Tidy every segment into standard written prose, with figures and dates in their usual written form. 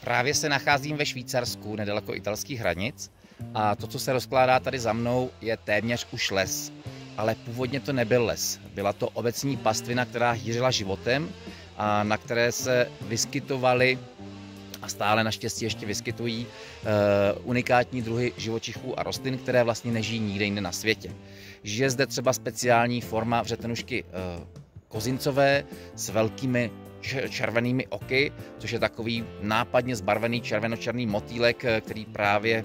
Právě se nacházím ve Švýcarsku, nedaleko italských hranic, a to, co se rozkládá tady za mnou, je téměř už les. Ale původně to nebyl les. Byla to obecní pastvina, která hýřila životem a na které se vyskytovaly a stále naštěstí ještě vyskytují unikátní druhy živočichů a rostlin, které vlastně nežijí nikde jinde na světě. Žije zde třeba speciální forma vřetenušky kozincové s velkými červenými oky, což je takový nápadně zbarvený červenočerný motýlek, který právě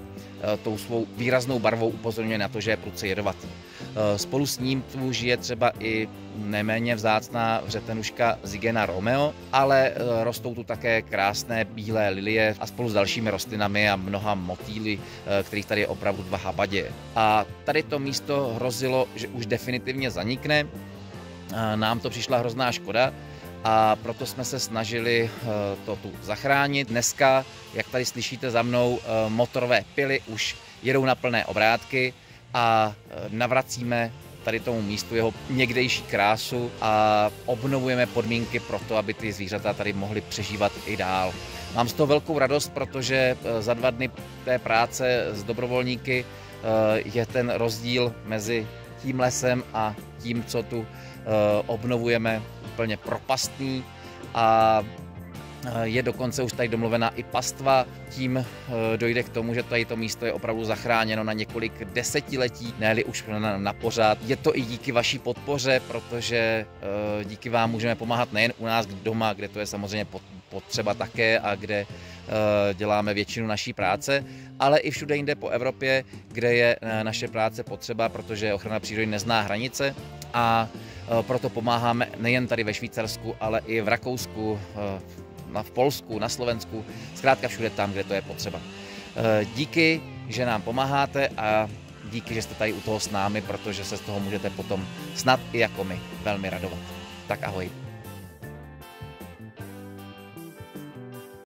tou svou výraznou barvou upozorňuje na to, že je prudce jedovatý. Spolu s ním tu žije třeba i neméně vzácná vřetenuška Zygena romeo, ale rostou tu také krásné bílé lilie a spolu s dalšími rostlinami a mnoha motýly, kterých tady je opravdu dva habaděje. A tady to místo hrozilo, že už definitivně zanikne. Nám to přišla hrozná škoda, a proto jsme se snažili to tu zachránit. Dneska, jak tady slyšíte za mnou, motorové pily už jedou na plné obrátky a navracíme tady tomu místu jeho někdejší krásu a obnovujeme podmínky pro to, aby ty zvířata tady mohly přežívat i dál. Mám z toho velkou radost, protože za 2 dny té práce s dobrovolníky je ten rozdíl mezi tím lesem a tím, co tu obnovujeme, úplně propastný a je dokonce už tady domluvená i pastva. Tím dojde k tomu, že tady to místo je opravdu zachráněno na několik desetiletí, ne-li už na pořád. Je to i díky vaší podpoře, protože díky vám můžeme pomáhat nejen u nás doma, kde to je samozřejmě potřeba také a kde děláme většinu naší práce, ale i všude jinde po Evropě, kde je naše práce potřeba, protože ochrana přírody nezná hranice a proto pomáháme nejen tady ve Švýcarsku, ale i v Rakousku, v Polsku, na Slovensku, zkrátka všude tam, kde to je potřeba. Díky, že nám pomáháte a díky, že jste tady u toho s námi, protože se z toho můžete potom snad i jako my velmi radovat. Tak ahoj.